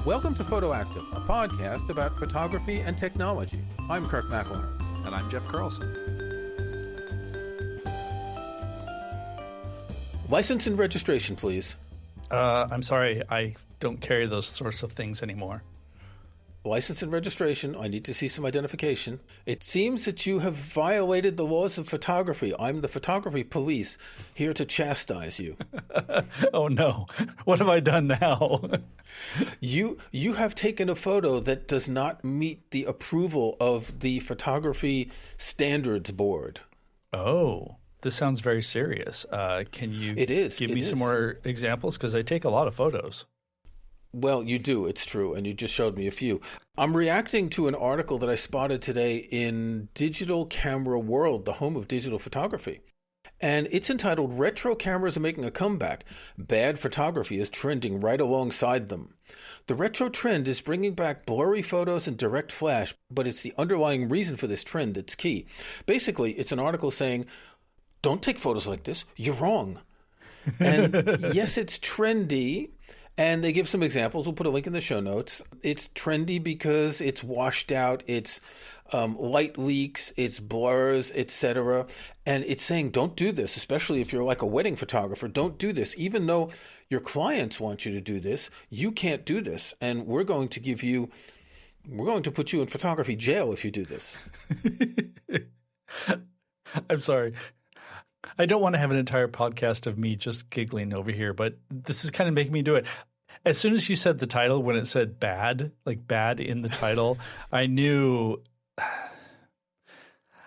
Welcome to Photoactive, a podcast about photography and technology. I'm Kirk McElhearn. And I'm Jeff Carlson. License and registration, please. I'm sorry, I don't carry those sorts of things anymore. License and registration. I need to see some identification. It seems that you have violated the laws of photography. I'm the photography police, here to chastise you. Oh no, what have I done now? You have taken a photo that does not meet the approval of the Photography Standards Board. Oh, this sounds very serious. Can you give me some more examples? Because I take a lot of photos. Well, you do. It's true. And you just showed me a few. I'm reacting to an article that I spotted today in Digital Camera World, the home of digital photography. And it's entitled, Retro Cameras Are Making a Comeback. Bad Photography is Trending Right Alongside Them. The retro trend is bringing back blurry photos and direct flash, but it's the underlying reason for this trend that's key. Basically, it's an article saying, don't take photos like this. You're wrong. And yes, it's trendy. And they give some examples. We'll put a link in the show notes. It's trendy because it's washed out, it's light leaks, it's blurs, etc. And it's saying, don't do this, especially if you're like a wedding photographer. Don't do this. Even though your clients want you to do this, you can't do this. And we're going to put you in photography jail if you do this. I'm sorry. I don't want to have an entire podcast of me just giggling over here, but this is kind of making me do it. As soon as you said the title, when it said bad, like bad in the title, I knew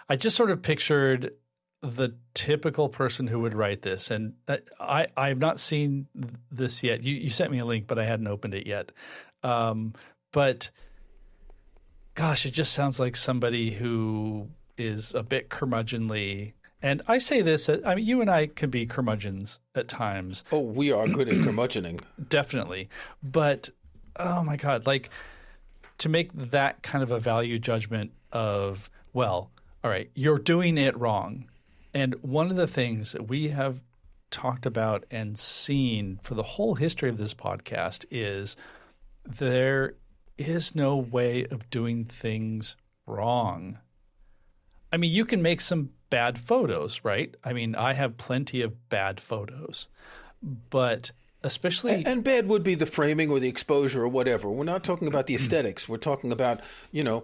I just sort of pictured the typical person who would write this. And I have not seen this yet. You sent me a link, but I hadn't opened it yet. But gosh, it just sounds like somebody who is a bit curmudgeonly. And I say this, I mean, you and I can be curmudgeons at times. Oh, we are good at curmudgeoning. Definitely. But, oh my God, like to make that kind of a value judgment of, well, all right, you're doing it wrong. And one of the things that we have talked about and seen for the whole history of this podcast is there is no way of doing things wrong. I mean, you can make some bad photos, right? I mean, I have plenty of bad photos, but especially... And bad would be the framing or the exposure or whatever. We're not talking about the aesthetics. We're talking about, you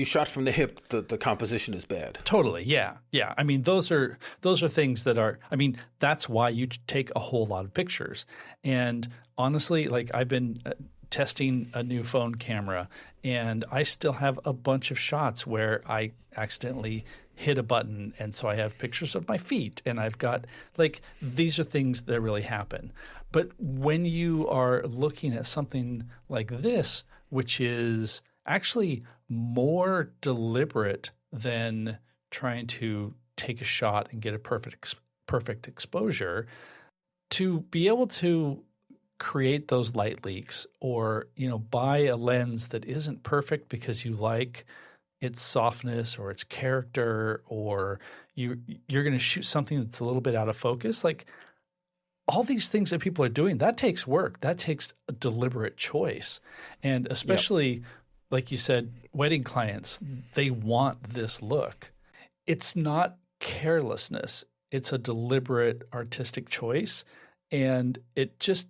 shot from the hip, the composition is bad. Totally, yeah. Yeah, I mean, those are things that are, I mean, that's why you take a whole lot of pictures. And honestly, like I've been... testing a new phone camera, and I still have a bunch of shots where I accidentally hit a button, and so I have pictures of my feet, and I've got like these are things that really happen. But when you are looking at something like this, which is actually more deliberate than trying to take a shot and get a perfect exposure, to be able to create those light leaks or, buy a lens that isn't perfect because you like its softness or its character, or you're going to shoot something that's a little bit out of focus. Like all these things that people are doing, that takes work. That takes a deliberate choice. And especially, like you said, wedding clients, they want this look. It's not carelessness. It's a deliberate artistic choice. And it just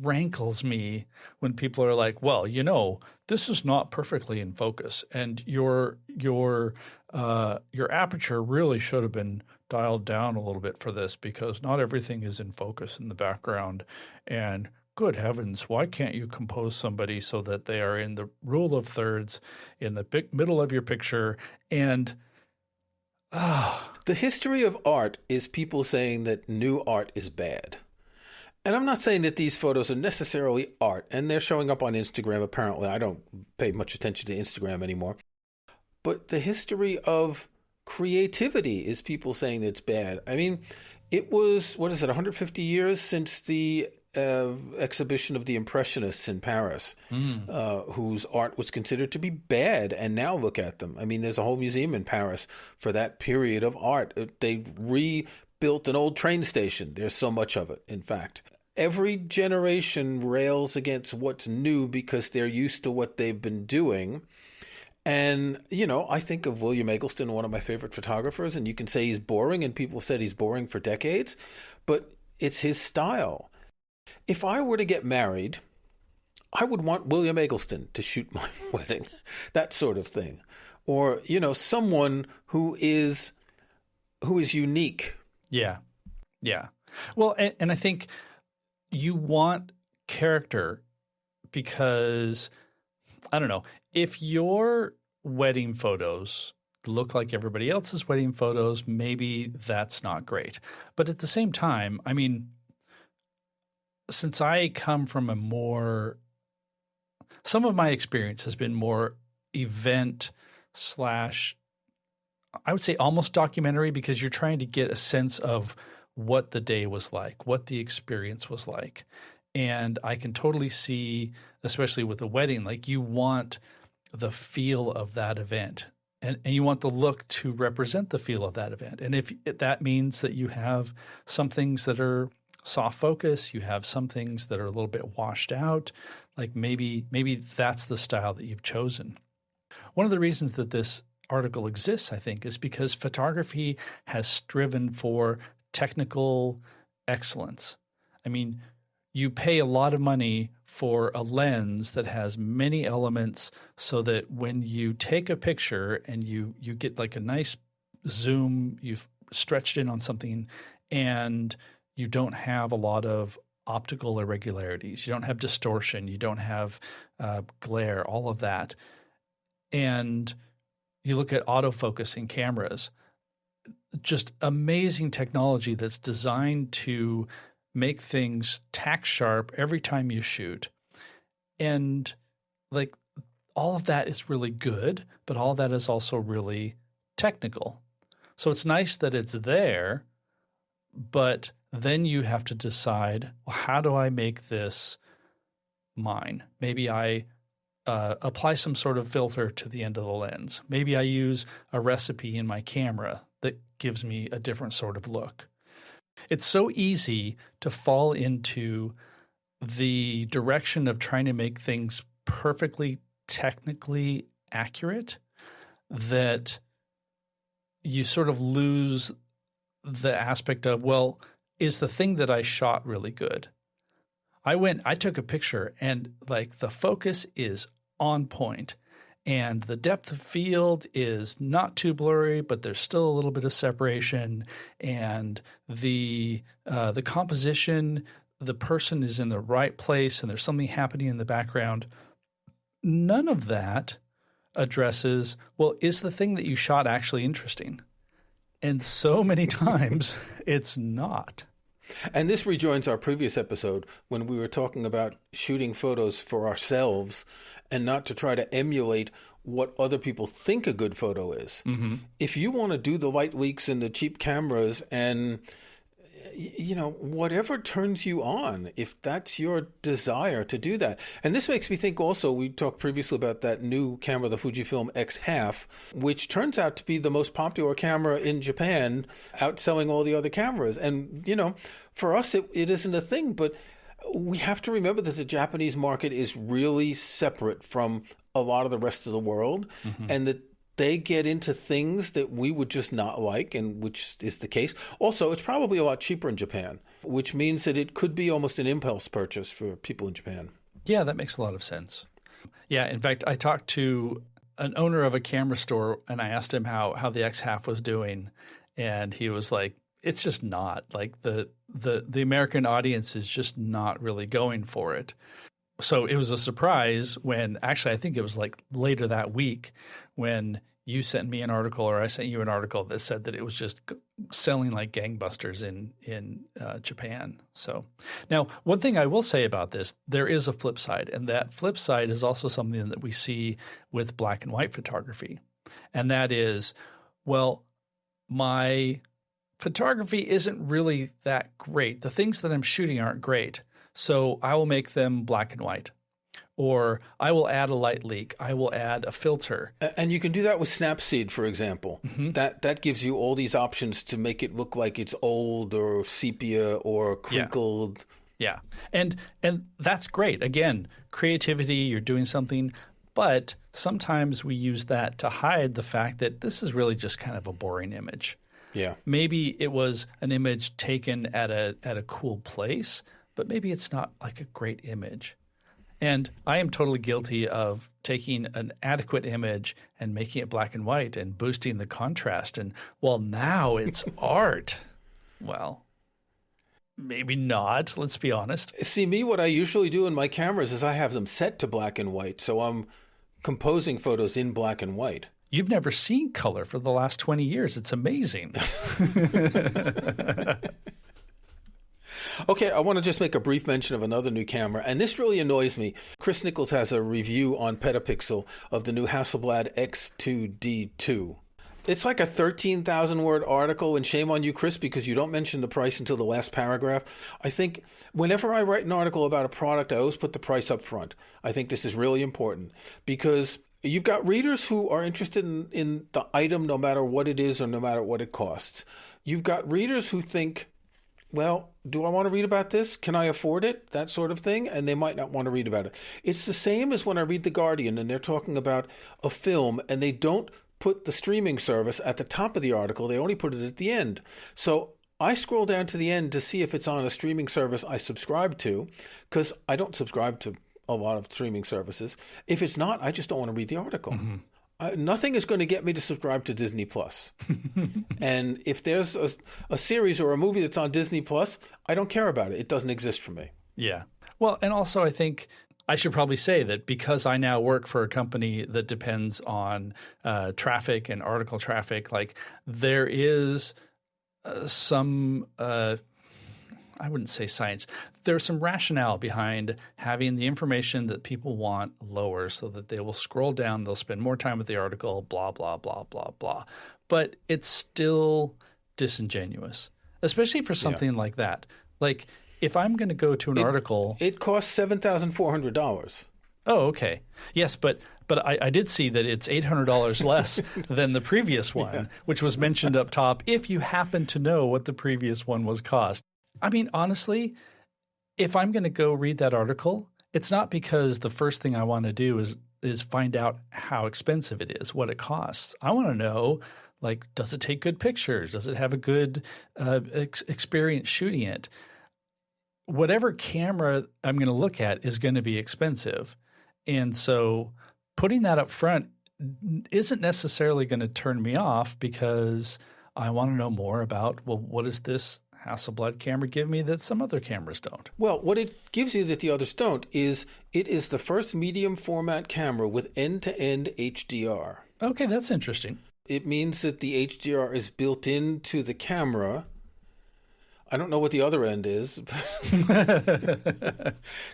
rankles me when people are like, well, this is not perfectly in focus, and your aperture really should have been dialed down a little bit for this because not everything is in focus in the background. And good heavens, why can't you compose somebody so that they are in the rule of thirds in the middle of your picture? And the history of art is people saying that new art is bad. And I'm not saying that these photos are necessarily art, and they're showing up on Instagram, apparently. I don't pay much attention to Instagram anymore. But the history of creativity is people saying that it's bad. I mean, it was, 150 years since the exhibition of the Impressionists in Paris, whose art was considered to be bad, and now look at them. I mean, there's a whole museum in Paris for that period of art. They rebuilt an old train station. There's so much of it, in fact. every generation rails against what's new because they're used to what they've been doing. And, I think of William Eggleston, one of my favorite photographers, and you can say he's boring, and people have said he's boring for decades, but it's his style. If I were to get married, I would want William Eggleston to shoot my wedding, that sort of thing. Or, someone who is unique. Yeah. Yeah. Well, and I think you want character because, I don't know, if your wedding photos look like everybody else's wedding photos, maybe that's not great. But at the same time, I mean, since I come from some of my experience has been more event / I would say almost documentary, because you're trying to get a sense of what the day was like, what the experience was like. And I can totally see, especially with a wedding, like you want the feel of that event and you want the look to represent the feel of that event. And if that means that you have some things that are soft focus, you have some things that are a little bit washed out, like maybe that's the style that you've chosen. One of the reasons that this article exists, I think, is because photography has striven for technical excellence. I mean, you pay a lot of money for a lens that has many elements so that when you take a picture and you get like a nice zoom, you've stretched in on something, and you don't have a lot of optical irregularities. You don't have distortion. You don't have glare, all of that. And you look at autofocusing cameras, just amazing technology that's designed to make things tack sharp every time you shoot. And like all of that is really good, but all of that is also really technical. So it's nice that it's there, but then you have to decide, well, how do I make this mine? Maybe I apply some sort of filter to the end of the lens. Maybe I use a recipe in my camera that gives me a different sort of look. It's so easy to fall into the direction of trying to make things perfectly technically accurate that you sort of lose the aspect of, well, is the thing that I shot really good? I took a picture and like the focus is on point and the depth of field is not too blurry, but there's still a little bit of separation, and the composition, the person is in the right place and there's something happening in the background. None of that addresses, well, is the thing that you shot actually interesting? And so many times it's not. And this rejoins our previous episode when we were talking about shooting photos for ourselves and not to try to emulate what other people think a good photo is. Mm-hmm. If you want to do the light leaks and the cheap cameras and, whatever turns you on, if that's your desire to do that. And this makes me think also, we talked previously about that new camera, the Fujifilm X-Half, which turns out to be the most popular camera in Japan, outselling all the other cameras. And, for us, it isn't a thing, but we have to remember that the Japanese market is really separate from a lot of the rest of the world, mm-hmm. and that they get into things that we would just not like, and which is the case. Also, it's probably a lot cheaper in Japan, which means that it could be almost an impulse purchase for people in Japan. Yeah, that makes a lot of sense. Yeah, in fact, I talked to an owner of a camera store, and I asked him how the X-Half was doing, and he was like, it's just not. Like the American audience is just not really going for it. So it was a surprise when, actually, I think it was like later that week when you sent me an article, or I sent you an article that said that it was just selling like gangbusters in Japan. So now, one thing I will say about this, there is a flip side, and that flip side is also something that we see with black and white photography, and that is, well, my photography isn't really that great. The things that I'm shooting aren't great. So I will make them black and white, or I will add a light leak. I will add a filter. And you can do that with Snapseed, for example. Mm-hmm. That gives you all these options to make it look like it's old or sepia or crinkled. Yeah. And that's great. Again, creativity, you're doing something, but sometimes we use that to hide the fact that this is really just kind of a boring image. Yeah. Maybe it was an image taken at a cool place, but maybe it's not like a great image. And I am totally guilty of taking an adequate image and making it black and white and boosting the contrast. And well, now it's art. Well, maybe not. Let's be honest. See, me, what I usually do in my cameras is I have them set to black and white. So I'm composing photos in black and white. You've never seen color for the last 20 years. It's amazing. Okay, I want to just make a brief mention of another new camera, and this really annoys me. Chris Nichols has a review on Petapixel of the new Hasselblad X2D2. It's like a 13,000-word article, and shame on you, Chris, because you don't mention the price until the last paragraph. I think whenever I write an article about a product, I always put the price up front. I think this is really important because you've got readers who are interested in the item no matter what it is or no matter what it costs. You've got readers who think, well, do I want to read about this? Can I afford it? That sort of thing. And they might not want to read about it. It's the same as when I read The Guardian and they're talking about a film and they don't put the streaming service at the top of the article. They only put it at the end. So I scroll down to the end to see if it's on a streaming service I subscribe to, because I don't subscribe to a lot of streaming services. If it's not, I just don't want to read the article. Mm-hmm. Nothing is going to get me to subscribe to Disney Plus. And if there's a series or a movie that's on Disney Plus, I don't care about it. It doesn't exist for me. Yeah. Well, and also I think I should probably say that because I now work for a company that depends on traffic and article traffic, like there is some I wouldn't say science. There's some rationale behind having the information that people want lower so that they will scroll down, they'll spend more time with the article, blah, blah, blah, blah, blah. But it's still disingenuous, especially for something like that. Like if I'm going to go to an article. It costs $7,400. Oh, okay. Yes, but I did see that it's $800 less than the previous one, which was mentioned up top if you happen to know what the previous one was cost. I mean, honestly, if I'm going to go read that article, it's not because the first thing I want to do is find out how expensive it is, what it costs. I want to know, like, does it take good pictures? Does it have a good experience shooting it? Whatever camera I'm going to look at is going to be expensive. And so putting that up front isn't necessarily going to turn me off because I want to know more about, well, what does this Hasselblad camera give me that some other cameras don't? Well, what it gives you that the others don't is it is the first medium format camera with end-to-end HDR. Okay, that's interesting. It means that the HDR is built into the camera. I don't know what the other end is.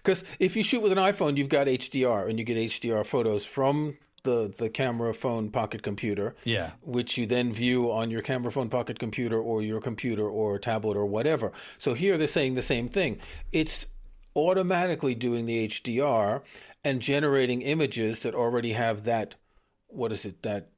Because if you shoot with an iPhone, you've got HDR, and you get HDR photos from the camera phone pocket computer, which you then view on your camera phone pocket computer or your computer or tablet or whatever. So here they're saying the same thing. It's automatically doing the HDR and generating images that already have that, what is it, that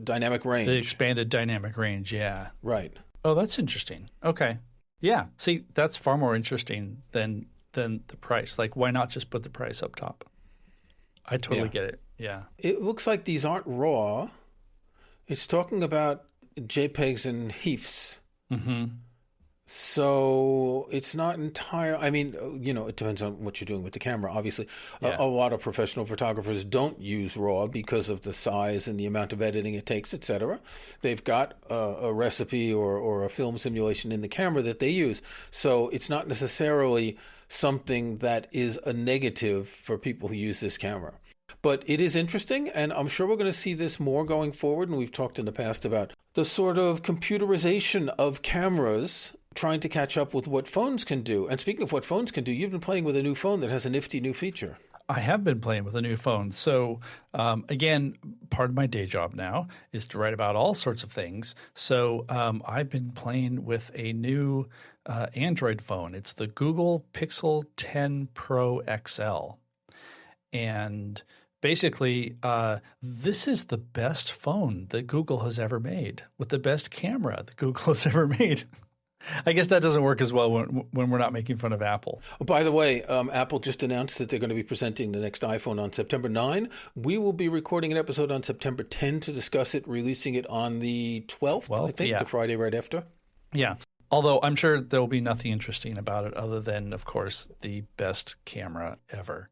dynamic range. The expanded dynamic range, yeah. Right. Oh, that's interesting. Okay. Yeah. See, that's far more interesting than the price. Like, why not just put the price up top? I totally get it. Yeah. It looks like these aren't RAW. It's talking about JPEGs and HEIFs. Mm-hmm. So it's not entire. I mean, it depends on what you're doing with the camera. Obviously, a lot of professional photographers don't use RAW because of the size and the amount of editing it takes, etc. They've got a recipe or a film simulation in the camera that they use. So it's not necessarily something that is a negative for people who use this camera. But it is interesting, and I'm sure we're going to see this more going forward. And we've talked in the past about the sort of computerization of cameras trying to catch up with what phones can do. And speaking of what phones can do, you've been playing with a new phone that has a nifty new feature. I have been playing with a new phone. So again, part of my day job now is to write about all sorts of things. So I've been playing with a new Android phone. It's the Google Pixel 10 Pro XL. And basically, this is the best phone that Google has ever made with the best camera that Google has ever made. I guess that doesn't work as well when we're not making fun of Apple. Oh, by the way, Apple just announced that they're going to be presenting the next iPhone on September 9. We will be recording an episode on September 10 to discuss it, releasing it on the 12th, I think, yeah. the Friday right after. Yeah. Although I'm sure there will be nothing interesting about it other than, of course, the best camera ever.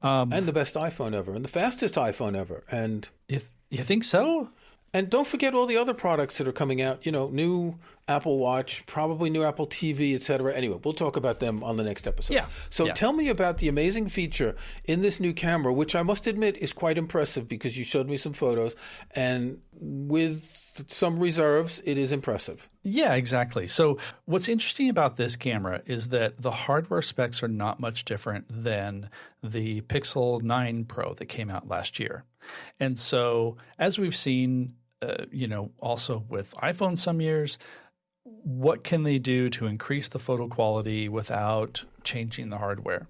And the best iPhone ever, and the fastest iPhone ever. And if you think so? And don't forget all the other products that are coming out, new Apple Watch, probably new Apple TV, etc. Anyway, we'll talk about them on the next episode. Yeah. So tell me about the amazing feature in this new camera, which I must admit is quite impressive because you showed me some photos, and with some reserves, it is impressive. Yeah, exactly. So what's interesting about this camera is that the hardware specs are not much different than the Pixel 9 Pro that came out last year. And so as we've seen, also with iPhone some years, what can they do to increase the photo quality without changing the hardware?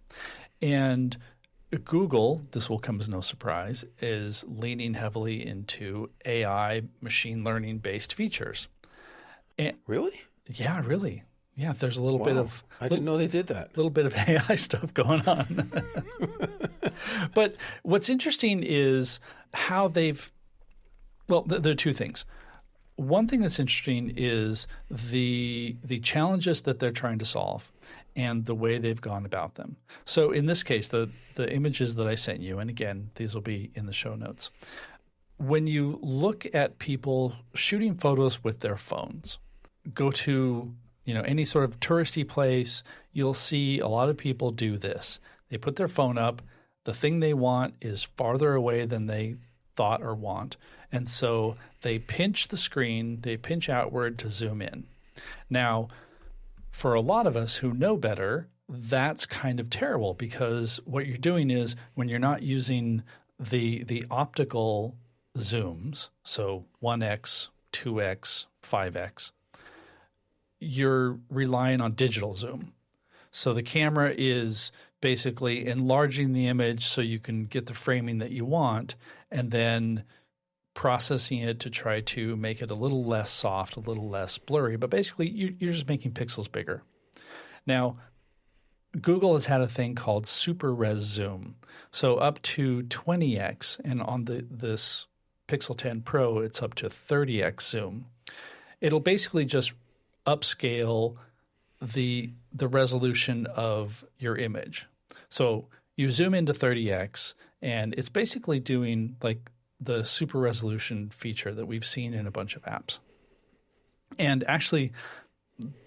And Google, this will come as no surprise, is leaning heavily into AI machine learning based features. And, really? Yeah, really. Yeah, there's a little bit of... I didn't know they did that. A little bit of AI stuff going on. But what's interesting is how they've... Well, there are two things. One thing that's interesting is the challenges that they're trying to solve and the way they've gone about them. So in this case, the images that I sent you, and again, these will be in the show notes. When you look at people shooting photos with their phones, go to any sort of touristy place, you'll see a lot of people do this. They put their phone up. The thing they want is farther away than they thought or want. And so they pinch the screen, they pinch outward to zoom in. Now, for a lot of us who know better, that's kind of terrible because what you're doing is when you're not using the optical zooms, so 1x, 2x, 5x, you're relying on digital zoom. So the camera is basically enlarging the image so you can get the framing that you want and then processing it to try to make it a little less soft, a little less blurry. But basically, you're just making pixels bigger. Now, Google has had a thing called super res zoom. So up to 20x, and on this Pixel 10 Pro, it's up to 30x zoom. It'll basically just upscale the resolution of your image. So you zoom into 30x, and it's basically doing like the super resolution feature that we've seen in a bunch of apps. And actually,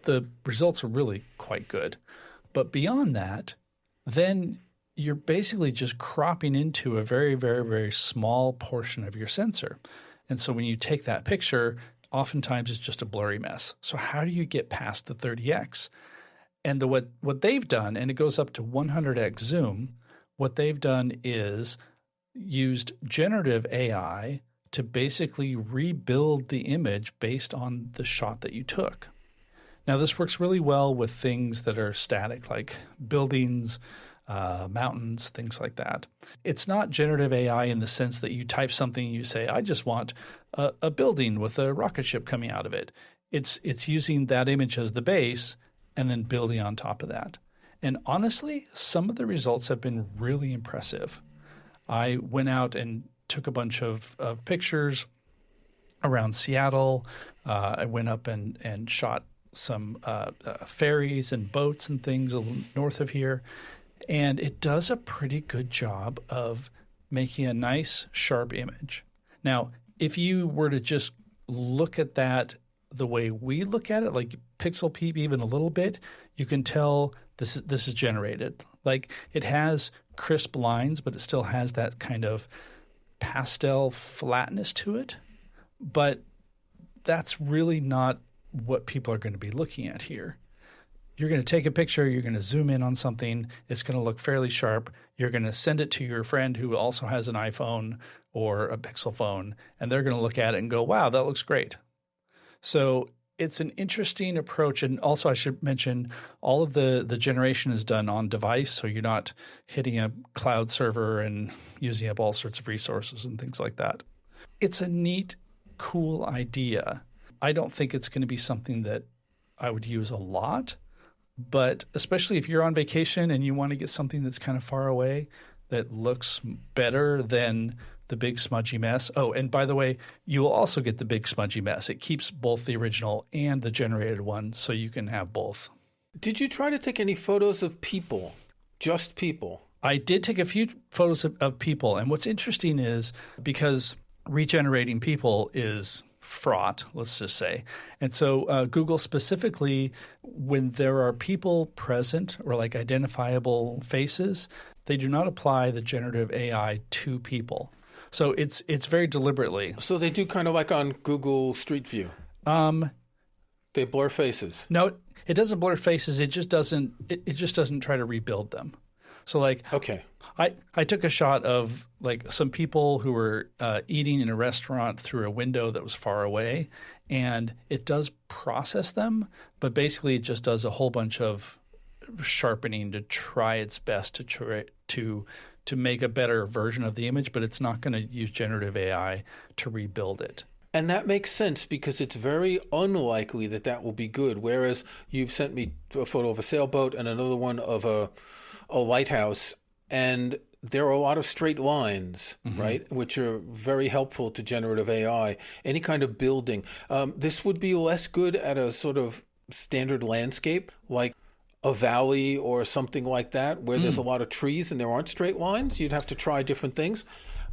the results are really quite good. But beyond that, then you're basically just cropping into a very, very, very small portion of your sensor. And so when you take that picture, oftentimes it's just a blurry mess. So how do you get past the 30x? And what they've done, and it goes up to 100x zoom, what they've done is used generative AI to basically rebuild the image based on the shot that you took. Now, this works really well with things that are static, like buildings, mountains, things like that. It's not generative AI in the sense that you type something and you say, I just want a building with a rocket ship coming out of it. It's using that image as the base and then building on top of that. And honestly, some of the results have been really impressive. I went out and took a bunch of pictures around Seattle. I went up and shot some ferries and boats and things a little north of here. And it does a pretty good job of making a nice, sharp image. Now, if you were to just look at that the way we look at it, like pixel peep even a little bit, you can tell this is generated. Like it has crisp lines, but it still has that kind of pastel flatness to it. But that's really not what people are going to be looking at here. You're going to take a picture, you're going to zoom in on something, it's going to look fairly sharp, you're going to send it to your friend who also has an iPhone or a Pixel phone, and they're going to look at it and go, wow, that looks great. So it's an interesting approach. And also I should mention all of the generation is done on device, so you're not hitting a cloud server and using up all sorts of resources and things like that. It's a neat, cool idea. I don't think it's going to be something that I would use a lot. But especially if you're on vacation and you want to get something that's kind of far away that looks better than the big smudgy mess. Oh, and by the way, you will also get the big smudgy mess. It keeps both the original and the generated one, so you can have both. Did you try to take any photos of people? Just people? I did take a few photos of people. And what's interesting is because regenerating people is fraught, let's just say. And so Google specifically, when there are people present or like identifiable faces, they do not apply the generative AI to people. So it's very deliberately. So they do kind of like on Google Street View. They blur faces. No, it doesn't blur faces. It just doesn't. It just doesn't try to rebuild them. So like, okay, I took a shot of like some people who were eating in a restaurant through a window that was far away, and it does process them, but basically it just does a whole bunch of sharpening to try its best to make a better version of the image, but it's not going to use generative AI to rebuild it. And that makes sense because it's very unlikely that that will be good. Whereas you've sent me a photo of a sailboat and another one of a lighthouse, and there are a lot of straight lines, right, which are very helpful to generative AI. Any kind of building. This would be less good at a sort of standard landscape, like a valley or something like that, where there's a lot of trees and there aren't straight lines. You'd have to try different things.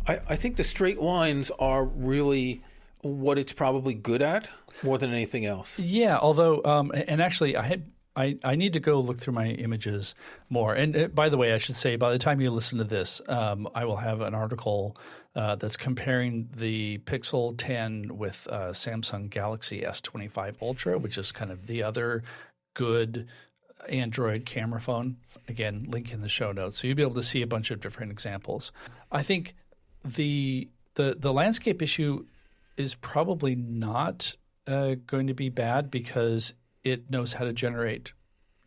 I think the straight lines are really what it's probably good at more than anything else. Yeah, although, and actually I need to go look through my images more. And by the way, I should say, by the time you listen to this, I will have an article that's comparing the Pixel 10 with Samsung Galaxy S25 Ultra, which is kind of the other good Android camera phone. Again, link in the show notes. So you'll be able to see a bunch of different examples. I think the landscape issue is probably not going to be bad because it knows how to generate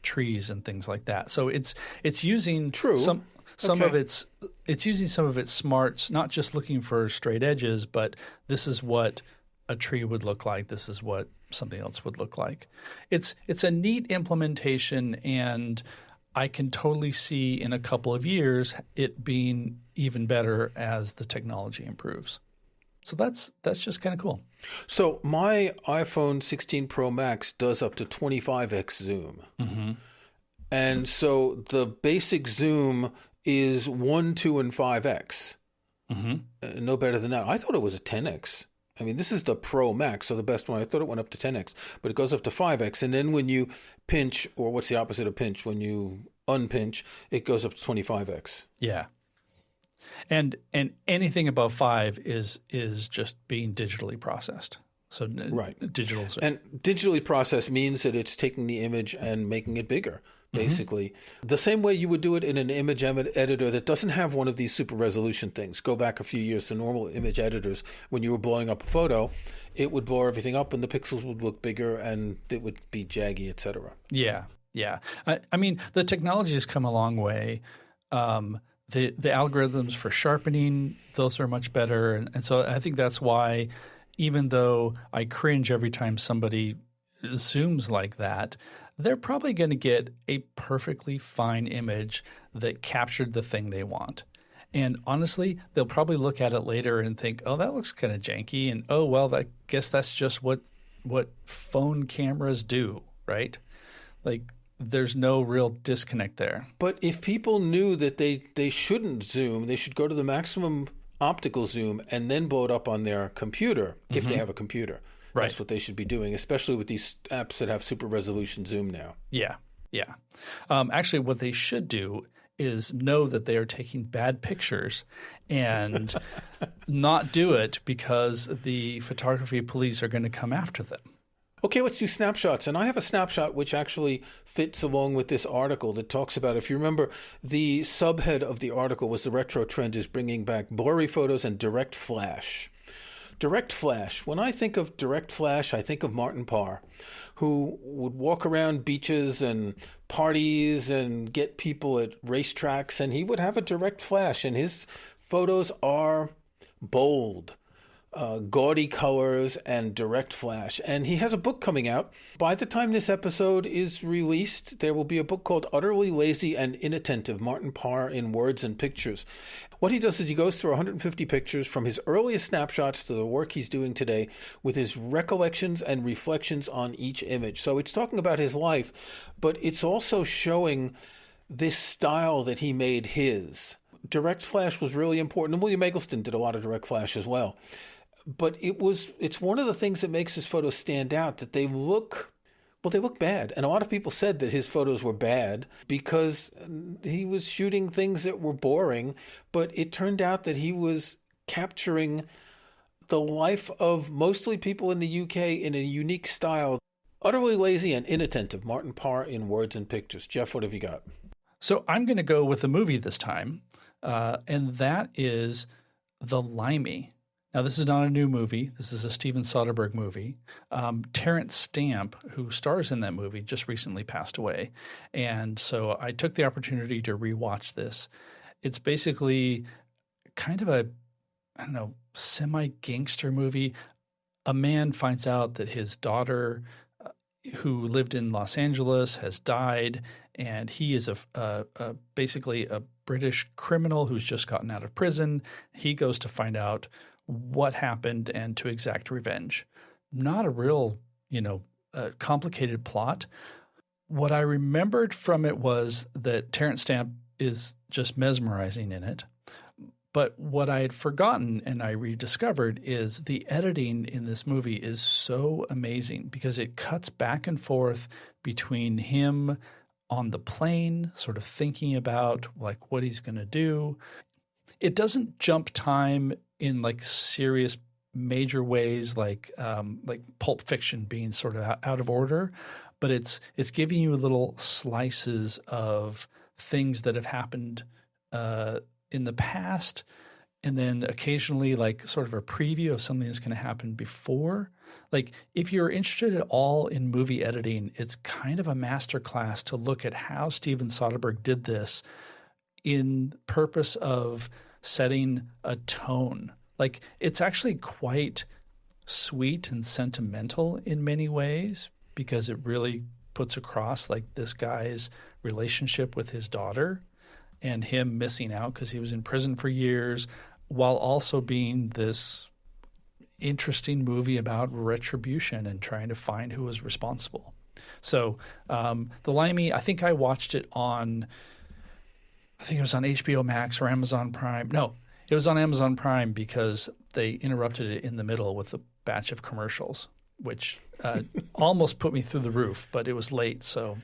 trees and things like that. So it's using some of its smarts, not just looking for straight edges, but this is what a tree would look like. This is what something else would look like. It's a neat implementation, and I can totally see in a couple of years it being even better as the technology improves. So that's just kind of cool. So my iPhone 16 Pro Max does up to 25x zoom. And so the basic zoom is 1, 2, and 5x. No better than that. I thought it was a 10x. I mean, this is the Pro Max, so the best one. I thought it went up to 10x, but it goes up to 5x. And then when you pinch, or what's the opposite of pinch? When you unpinch, it goes up to 25x. Yeah. And anything above 5 is just being digitally processed. So digital. And digitally processed means that it's taking the image and making it bigger, basically. The same way you would do it in an image editor that doesn't have one of these super resolution things. Go back a few years to normal image editors. When you were blowing up a photo, it would blow everything up and the pixels would look bigger and it would be jaggy, et cetera. Yeah. I mean, the technology has come a long way. The algorithms for sharpening, those are much better. And so I think that's why, even though I cringe every time somebody zooms like that, they're probably going to get a perfectly fine image that captured the thing they want. And honestly, they'll probably look at it later and think, oh, that looks kind of janky. And, oh, well, I guess that's just what phone cameras do, right? Like, there's no real disconnect there. But if people knew that they shouldn't zoom, they should go to the maximum optical zoom and then blow it up on their computer, if they have a computer. Right. That's what they should be doing, especially with these apps that have super resolution zoom now. Yeah. Actually, what they should do is know that they are taking bad pictures and not do it because the photography police are going to come after them. Okay, let's do snapshots. And I have a snapshot which actually fits along with this article that talks about, if you remember, the subhead of the article was the retro trend is bringing back blurry photos and direct flash. Direct flash. When I think of direct flash, I think of Martin Parr, who would walk around beaches and parties and get people at racetracks, and he would have a direct flash, and his photos are bold, gaudy colors and direct flash. And he has a book coming out. By the time this episode is released, there will be a book called Utterly Lazy and Inattentive, Martin Parr in Words and Pictures. What he does is he goes through 150 pictures from his earliest snapshots to the work he's doing today with his recollections and reflections on each image. So it's talking about his life, but it's also showing this style that he made his. Direct flash was really important, and William Eggleston did a lot of direct flash as well. But it's one of the things that makes his photos stand out, that they look bad. And a lot of people said that his photos were bad because he was shooting things that were boring, but it turned out that he was capturing the life of mostly people in the UK in a unique style. Utterly Lazy and Inattentive, Martin Parr in Words and Pictures. Jeff, what have you got? So I'm going to go with a movie this time, and that is The Limey. Now, this is not a new movie. This is a Steven Soderbergh movie. Terrence Stamp, who stars in that movie, just recently passed away. And so I took the opportunity to rewatch this. It's basically kind of semi-gangster movie. A man finds out that his daughter, who lived in Los Angeles, has died, and he is basically a British criminal who's just gotten out of prison. He goes to find out what happened and to exact revenge. Not a real, complicated plot. What I remembered from it was that Terrence Stamp is just mesmerizing in it. But what I had forgotten and I rediscovered is the editing in this movie is so amazing because it cuts back and forth between him on the plane, sort of thinking about like what he's going to do. It doesn't jump time in like serious major ways like Pulp Fiction being sort of out of order, but it's giving you little slices of things that have happened in the past, and then occasionally like sort of a preview of something that's going to happen before. Like if you're interested at all in movie editing, it's kind of a masterclass to look at how Steven Soderbergh did this in purpose of setting a tone. Like it's actually quite sweet and sentimental in many ways because it really puts across like this guy's relationship with his daughter and him missing out because he was in prison for years, while also being this interesting movie about retribution and trying to find who was responsible. So The Limey, I think I watched it on, I think it was on HBO Max or Amazon Prime. No, it was on Amazon Prime because they interrupted it in the middle with a batch of commercials, which almost put me through the roof, but it was late, so...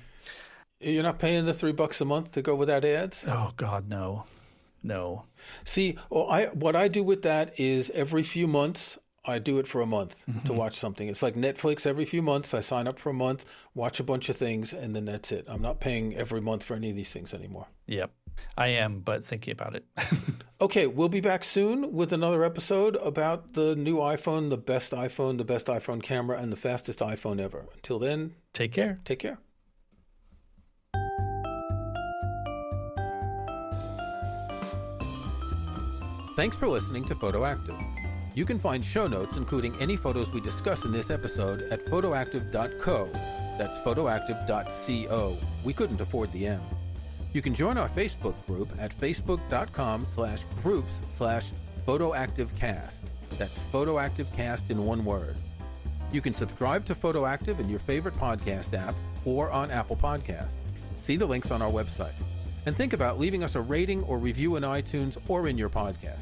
You're not paying the $3 a month to go without ads? Oh, God, no. See, what I do with that is every few months, I do it for a month to watch something. It's like Netflix. Every few months, I sign up for a month, watch a bunch of things, and then that's it. I'm not paying every month for any of these things anymore. Yep, I am, but thinking about it. Okay, we'll be back soon with another episode about the new iPhone, the best iPhone camera, and the fastest iPhone ever. Until then, take care. Take care. Thanks for listening to Photoactive. You can find show notes, including any photos we discuss in this episode, at photoactive.co. That's photoactive.co. We couldn't afford the M. You can join our Facebook group at facebook.com/groups/photoactivecast. That's photoactivecast in one word. You can subscribe to Photoactive in your favorite podcast app or on Apple Podcasts. See the links on our website. And think about leaving us a rating or review in iTunes or in your podcast.